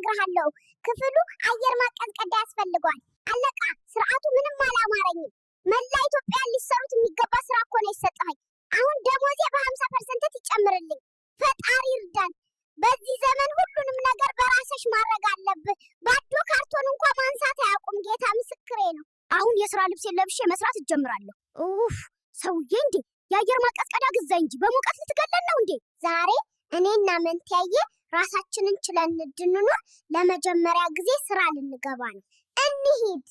እነግርሃለሁ። ክፍሉ አየር ማቀዝቀዣ ያስፈልገዋል። አለቃ ስርዓቱ ምንም አላማረኝም። መላ ኢትዮጵያ ሊሰሩት የሚገባ ስራ እኮ ነው የሰጠኸኝ። አሁን ደሞዜ በ50% ይጨምርልኝ። ፈጣሪ ይርዳን። በዚህ ዘመን ሁሉንም ነገር በራስሽ ማድረግ አለብህ። ባዶ ካርቶን እንኳን ማንሳት አያውቁም። ጌታ ምስክሬ ነው። አሁን የሥራ ልብሴን ለብሼ መስራት እጀምራለሁ። ኡፍ ሰውዬ እንዴ የአየር ማቀዝቀዣ ግዛ እንጂ በሙቀት ልትገለን ነው እንዴ? ዛሬ እኔና መንትያዬ ራሳችንን ችለን እንድንኖር ለመጀመሪያ ጊዜ ስራ ልንገባ ነው። እንሂድ።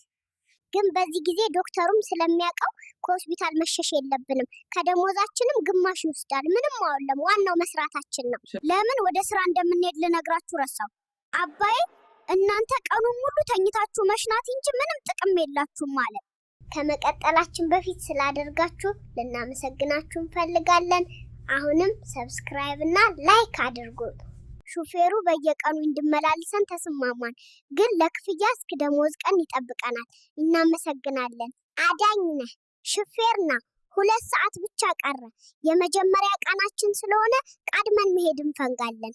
ግን በዚህ ጊዜ ዶክተሩም ስለሚያውቀው ከሆስፒታል መሸሽ የለብንም። ከደሞዛችንም ግማሽ ይወስዳል። ምንም አይደለም፣ ዋናው መስራታችን ነው። ለምን ወደ ስራ እንደምንሄድ ልነግራችሁ ረሳው። አባዬ እናንተ ቀኑን ሙሉ ተኝታችሁ መሽናት እንጂ ምንም ጥቅም የላችሁም ማለት። ከመቀጠላችን በፊት ስላደርጋችሁ ልናመሰግናችሁ እንፈልጋለን። አሁንም ሰብስክራይብ እና ላይክ አድርጉት። ሹፌሩ በየቀኑ እንድመላልሰን ተስማማን፣ ግን ለክፍያ እስከ ደሞዝ ቀን ይጠብቀናል። እናመሰግናለን። አዳኝ ነህ፣ ሹፌር ና። 2 ሰዓት ብቻ ቀረ። የመጀመሪያ ቀናችን ስለሆነ ቀድመን መሄድ እንፈልጋለን።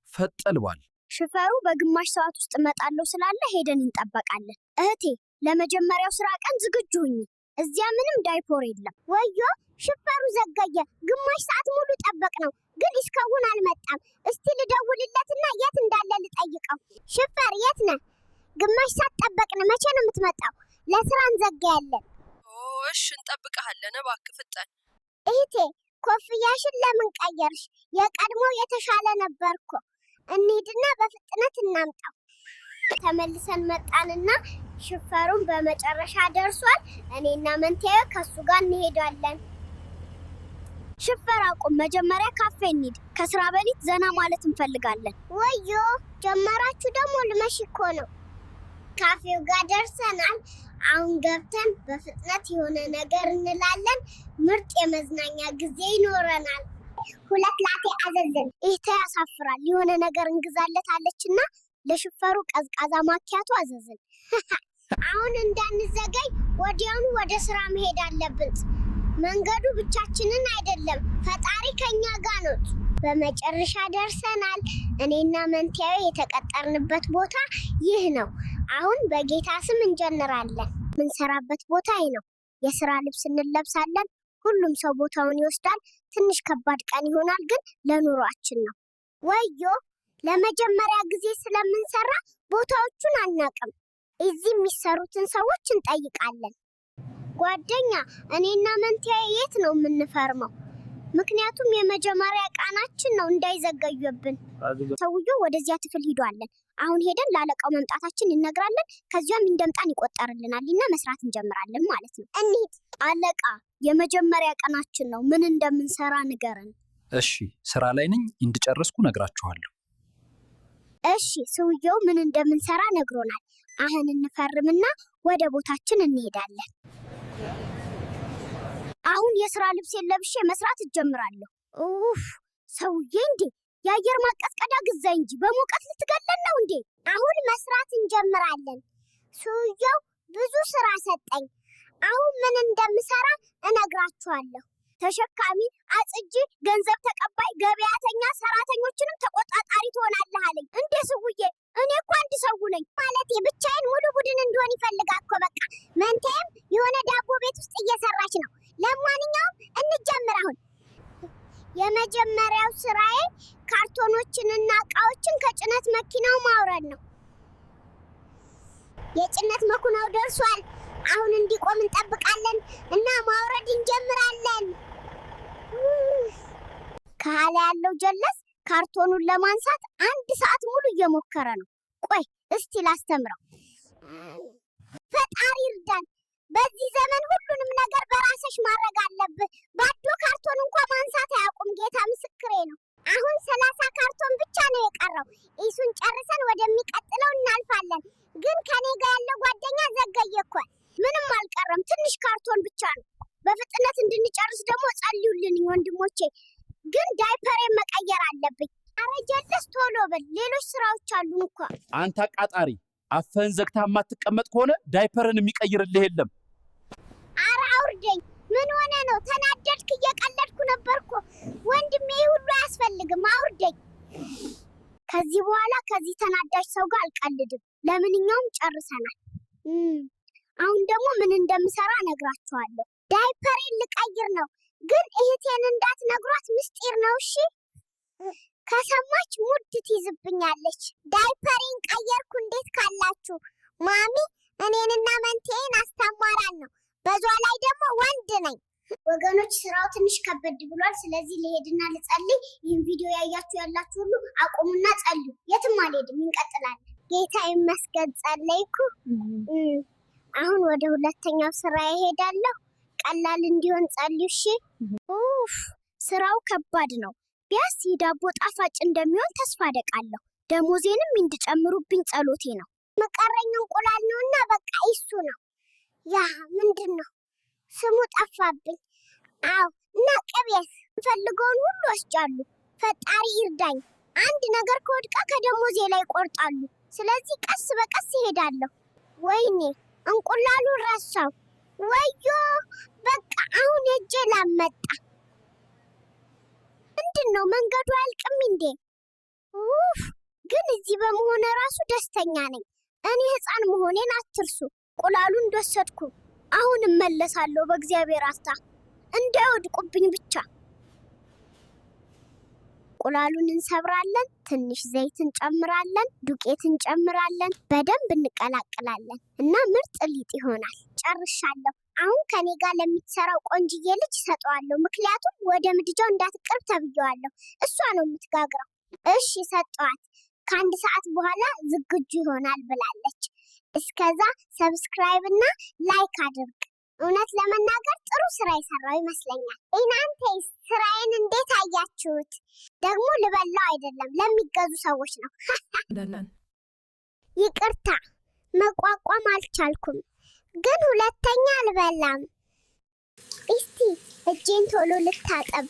ፈጠልባል። ሹፌሩ በግማሽ ሰዓት ውስጥ እመጣለሁ ስላለ ሄደን እንጠበቃለን። እህቴ ለመጀመሪያው ስራ ቀን ዝግጁ ሁኚ። እዚያ ምንም ዳይፖር የለም። ወዮ ሹፌሩ ዘገየ። ግማሽ ሰዓት ሙሉ ጠበቅ ነው፣ ግን እስካሁን አልመጣም። እስቲ ልደውልለትና የት እንዳለ ልጠይቀው። ሹፌር የት ነህ? ግማሽ ሰዓት ጠበቅን። መቼ ነው የምትመጣው? ለስራ እንዘጋያለን። እሺ እንጠብቅሃለን። እባክህ ፍጠን። እህቴ ኮፍያሽን ለምን ቀየርሽ? የቀድሞ የተሻለ ነበርኮ። እንሂድና በፍጥነት እናምጣው። ተመልሰን መጣንና ሹፌሩን በመጨረሻ ደርሷል። እኔና መንትያዬ ከሱ ጋር እንሄዳለን። ሹፌር አቁም፣ መጀመሪያ ካፌ እንሂድ። ከስራ በፊት ዘና ማለት እንፈልጋለን። ወዮ ጀመራችሁ ደግሞ ልመሽ እኮ ነው። ካፌው ጋር ደርሰናል። አሁን ገብተን በፍጥነት የሆነ ነገር እንላለን። ምርጥ የመዝናኛ ጊዜ ይኖረናል። 2 ላቴ አዘዝን። ይሄ ያሳፍራል። የሆነ ነገር እንግዛለታለችና ለሹፌሩ ቀዝቃዛ ማኪያቶ አዘዝን። አሁን እንዳንዘገይ ወዲያውኑ ወደ ስራ መሄድ አለብን። መንገዱ ብቻችንን አይደለም፣ ፈጣሪ ከኛ ጋር ነው። በመጨረሻ ደርሰናል። እኔና መንትያዬ የተቀጠርንበት ቦታ ይህ ነው። አሁን በጌታ ስም እንጀምራለን። የምንሰራበት ቦታ ይህ ነው። የስራ ልብስ እንለብሳለን። ሁሉም ሰው ቦታውን ይወስዳል። ትንሽ ከባድ ቀን ይሆናል፣ ግን ለኑሯችን ነው። ወዮ ለመጀመሪያ ጊዜ ስለምንሰራ ቦታዎቹን አናውቅም። እዚህ የሚሰሩትን ሰዎች እንጠይቃለን። ጓደኛ እኔና መንትያዬ የት ነው የምንፈርመው? ምክንያቱም የመጀመሪያ ቀናችን ነው፣ እንዳይዘገዩብን። ሰውየው ወደዚያ ክፍል ሂዷለን። አሁን ሄደን ላለቃው መምጣታችን እንነግራለን። ከዚያም እንደምጣን ይቆጠርልናል እና መስራት እንጀምራለን ማለት ነው። እንሂድ። አለቃ የመጀመሪያ ቀናችን ነው። ምን እንደምንሰራ ንገረን። እሺ ስራ ላይ ነኝ፣ እንድጨርስኩ ነግራችኋለሁ። እሺ ሰውየው ምን እንደምንሰራ ነግሮናል። አሁን እንፈርምና ወደ ቦታችን እንሄዳለን። አሁን የሥራ ልብሴን ለብሼ መስራት እጀምራለሁ። ኡፍ ሰውዬ እንዴ የአየር ማቀዝቀዣ ግዛ እንጂ በሙቀት ልትገለን ነው እንዴ? አሁን መስራት እንጀምራለን። ሰውየው ብዙ ስራ ሰጠኝ። አሁን ምን እንደምሰራ እነግራችኋለሁ። ተሸካሚ፣ አጽጂ፣ ገንዘብ ተቀባይ፣ ገበያተኛ፣ ሰራተኞችንም ተቆጣጣሪ ትሆናለህ አለኝ። እንዴ ሰውዬ እኔ እኮ አንድ ሰው ነኝ ማለት ብቻዬን ሙሉ ቡድን እንዲሆን ይፈልጋል እኮ። በቃ መንትያዬም የሆነ ዳቦ ቤት ውስጥ እየሰራች ነው። ለማንኛውም እንጀምር። አሁን የመጀመሪያው ስራዬ ካርቶኖችንና እቃዎችን ከጭነት መኪናው ማውረድ ነው። የጭነት መኪናው ደርሷል። አሁን እንዲቆም እንጠብቃለን እና ማውረድ እንጀምራለን። ከኋላ ያለው ጀለስ ካርቶኑን ለማንሳት 1 ሰዓት ሙሉ እየሞከረ ነው። ቆይ እስቲ ላስተምረው። ፈጣሪ ይርዳን። በዚህ ዘመን ሁሉንም ነገር በራስሽ ማድረግ አለብህ። ባዶ ካርቶን እንኳን ማንሳት አያውቁም። ጌታ ምስክሬ ነው። አሁን 30 ካርቶን ብቻ ነው የቀረው። እሱን ጨርሰን ወደሚቀጥለው እናልፋለን። ግን ከኔ ጋር ያለው ጓደኛ ዘገየ እኮ። ምንም አልቀረም፣ ትንሽ ካርቶን ብቻ ነው። በፍጥነት እንድንጨርስ ደግሞ ጸልዩልኝ ወንድሞቼ። ግን ዳይፐሬን መቀየር አለብኝ። አረ ጀለስ ቶሎ በል፣ ሌሎች ስራዎች አሉን እኮ። አንተ አቃጣሪ፣ አፈን ዘግታ የማትቀመጥ ከሆነ ዳይፐርን የሚቀይርልህ የለም። አረ አውርደኝ። ምን ሆነ ነው? ተናደድክ? እየቀለድኩ ነበርኩ ወንድሜ። ሁሉ አያስፈልግም፣ አውርደኝ። ከዚህ በኋላ ከዚህ ተናዳጅ ሰው ጋር አልቀልድም። ለምንኛውም ጨርሰናል። አሁን ደግሞ ምን እንደምሰራ እነግራችኋለሁ። ዳይፐሬን ልቀይር ነው፣ ግን እህቴን እንዳትነግሯት ምስጢር ነው እሺ? ከሰማች ሙድ ትይዝብኛለች። ዳይፐሬን ቀየርኩ እንዴት ካላችሁ። ማሚ እኔንና መንቴን አስተማራን ነው። በዛ ላይ ደግሞ ወንድ ነኝ። ወገኖች ስራው ትንሽ ከበድ ብሏል። ስለዚህ ልሄድና ልጸልይ። ይህን ቪዲዮ ያያችሁ ያላችሁ ሁሉ አቁሙና ጸልዩ። የትም አልሄድም፣ እንቀጥላለን። ጌታ ይመስገን ጸለይኩ። አሁን ወደ ሁለተኛው ስራ እሄዳለሁ። ቀላል እንዲሆን ጸልዩ እሺ። ስራው ከባድ ነው። ቢያንስ የዳቦ ጣፋጭ እንደሚሆን ተስፋ አደርጋለሁ። ደሞዜንም እንድጨምሩብኝ ጸሎቴ ነው። መቀረኝ እንቁላል ነውና በቃ እሱ ነው። ያ ምንድነው ስሙ ጠፋብኝ። አው እና ቅቤስ ፈልገውን ሁሉ ወስጃለሁ። ፈጣሪ ይርዳኝ። አንድ ነገር ከወድቃ ከደሞዜ ላይ ቆርጣሉ። ስለዚህ ቀስ በቀስ እሄዳለሁ። ወይኔ እንቁላሉን ረሳው። ወዮ በቃ አሁን እጄ ላመጣ። ምንድነው መንገዱ አያልቅም እንዴ? ግን እዚህ በመሆነ ራሱ ደስተኛ ነኝ። እኔ ህፃን መሆኔን አትርሱ። እንቁላሉን እንደወሰድኩ አሁን እመለሳለሁ። በእግዚአብሔር አስታ እንዳይወድቁብኝ ብቻ። እንቁላሉን እንሰብራለን፣ ትንሽ ዘይት እንጨምራለን፣ ዱቄት እንጨምራለን፣ በደንብ እንቀላቅላለን እና ምርጥ ሊጥ ይሆናል። ጨርሻለሁ። አሁን ከኔ ጋር ለምትሰራው ቆንጅዬ ልጅ ሰጠዋለሁ። ምክንያቱም ወደ ምድጃው እንዳትቀርብ ተብየዋለሁ። እሷ ነው የምትጋግረው። እሺ ሰጠዋት። ከአንድ ሰዓት በኋላ ዝግጁ ይሆናል ብላለች። እስከዛ ሰብስክራይብ እና ላይክ አድርግ። እውነት ለመናገር ጥሩ ስራ የሰራው ይመስለኛል። እናንተስ ስራዬን እንዴት አያችሁት? ደግሞ ልበላው አይደለም ለሚገዙ ሰዎች ነው። ይቅርታ መቋቋም አልቻልኩም፣ ግን ሁለተኛ አልበላም። እስቲ እጄን ቶሎ ልታጠብ።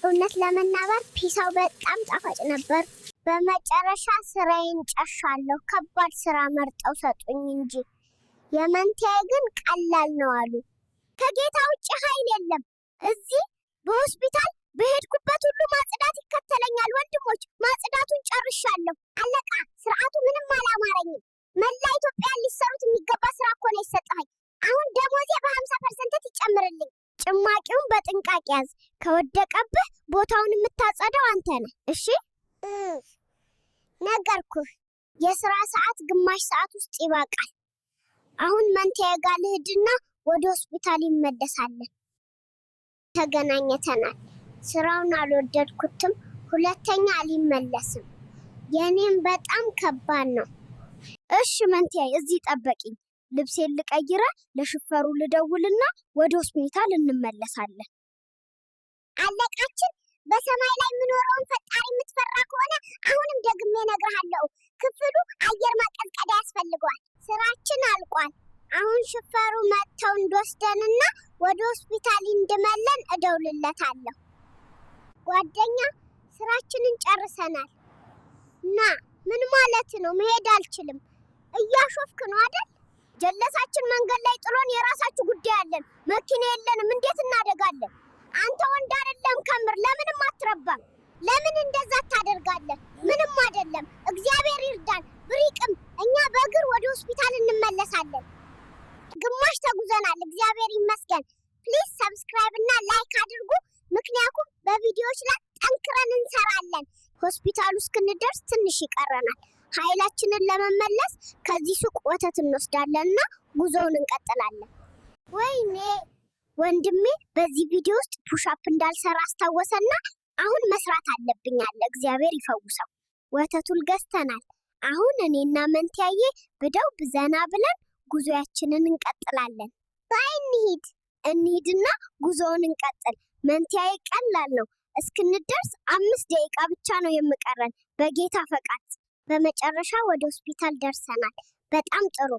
እውነት ለመናገር ፒሳው በጣም ጣፋጭ ነበር። በመጨረሻ ስራዬን ጨርሻለሁ። ከባድ ስራ መርጠው ሰጡኝ እንጂ የመንቲያዬ ግን ቀላል ነው አሉ። ከጌታ ውጭ ኃይል የለም። እዚህ በሆስፒታል በሄድኩበት ሁሉ ማጽዳት ይከተለኛል። ወንድሞች ማጽዳቱን ጨርሻለሁ። አለቃ ስርዓቱ ምንም አላማረኝም። መላ ኢትዮጵያ ሊሰሩት የሚገባ ስራ እኮ ነው የሰጠኸኝ። አሁን ደሞዜ በ50% ይጨምርልኝ። ጭማቂውን በጥንቃቄ ያዝ። ከወደቀብህ ቦታውን የምታጸዳው አንተ ነህ። እሺ ነገርኩህ። የስራ ሰዓት ግማሽ ሰዓት ውስጥ ይበቃል። አሁን መንቲያዬ ጋር ልሂድና ወደ ሆስፒታል ይመለሳለን። ተገናኝተናል። ስራውን አልወደድኩትም። ሁለተኛ አልመለስም። የኔም በጣም ከባድ ነው። እሺ መንቲያዬ እዚህ ጠበቂኝ። ልብሴን ልቀይረ ለሹፌሩ ልደውልና ወደ ሆስፒታል እንመለሳለን። አለቃችን በሰማይ ላይ የሚኖረውን ፈጣሪ የምትፈራ ከሆነ አሁንም ደግሜ እነግርሃለሁ፣ ክፍሉ አየር ማቀዝቀዣ ያስፈልገዋል። ስራችን አልቋል። አሁን ሹፌሩ መጥተው እንድወስደንና ወደ ሆስፒታል እንድመለን እደውልለታለሁ። ጓደኛ ስራችንን ጨርሰናል። ና ምን ማለት ነው? መሄድ አልችልም። እያሾፍክ ነው አይደል? ጀለሳችን መንገድ ላይ ጥሎን የራሳችሁ ጉዳይ አለን። መኪና የለንም። እንዴት እናደጋለን? አንተ ወንድ አይደለም ከምር። ለምንም አትረባም። ለምን እንደዛ ታደርጋለህ? ምንም አይደለም። እግዚአብሔር ይርዳን። ብሪቅም እኛ በእግር ወደ ሆስፒታል እንመለሳለን። ግማሽ ተጉዘናል። እግዚአብሔር ይመስገን። ፕሊዝ ሰብስክራይብ እና ላይክ አድርጉ። ምክንያቱም በቪዲዮዎች ላይ ጠንክረን እንሰራለን። ሆስፒታሉ እስክንደርስ ትንሽ ይቀረናል። ኃይላችንን ለመመለስ ከዚህ ሱቅ ወተት እንወስዳለንና ጉዞውን እንቀጥላለን። ወይኔ ወንድሜ በዚህ ቪዲዮ ውስጥ ፑሽአፕ እንዳልሰራ አስታወሰና አሁን መስራት አለብኝ አለ። እግዚአብሔር ይፈውሰው። ወተቱን ገዝተናል። አሁን እኔና መንቲያዬ ብደው ብዘና ብለን ጉዞያችንን እንቀጥላለን። እንሂድና ጉዞውን እንቀጥል። መንቲያዬ ቀላል ነው። እስክንደርስ 5 ደቂቃ ብቻ ነው የምቀረን በጌታ ፈቃድ። በመጨረሻ ወደ ሆስፒታል ደርሰናል። በጣም ጥሩ።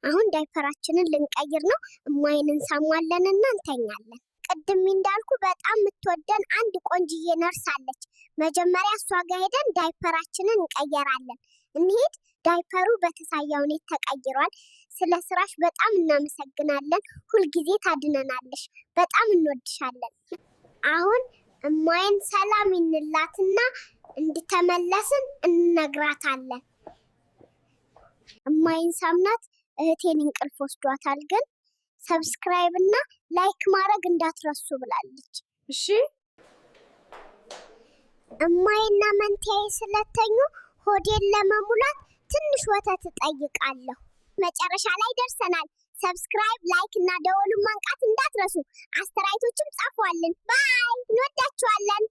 አሁን ዳይፐራችንን ልንቀይር ነው። እማዬን እንሳሟለንና እንተኛለን። ቅድም እንዳልኩ በጣም የምትወደን አንድ ቆንጅዬ ነርስ አለች። መጀመሪያ እሷ ጋር ሄደን ዳይፐራችንን እንቀየራለን። እንሂድ። ዳይፐሩ በተሳየ ሁኔታ ተቀይሯል። ስለ ስራሽ በጣም እናመሰግናለን። ሁልጊዜ ታድነናለሽ። በጣም እንወድሻለን። አሁን እማዬን ሰላም እንላትና እንድተመለስን እንነግራታለን። እማዬን ሳምናት እህቴን እንቅልፍ ወስዷታል፣ ግን ሰብስክራይብ እና ላይክ ማድረግ እንዳትረሱ ብላለች። እሺ እማዬና መንቲያዬ ስለተኙ ሆዴን ለመሙላት ትንሽ ወተት እጠይቃለሁ። መጨረሻ ላይ ደርሰናል። ሰብስክራይብ፣ ላይክ እና ደወሉን ማንቃት እንዳትረሱ። አስተያየቶችም ጻፉልን። ባይ፣ እንወዳችኋለን።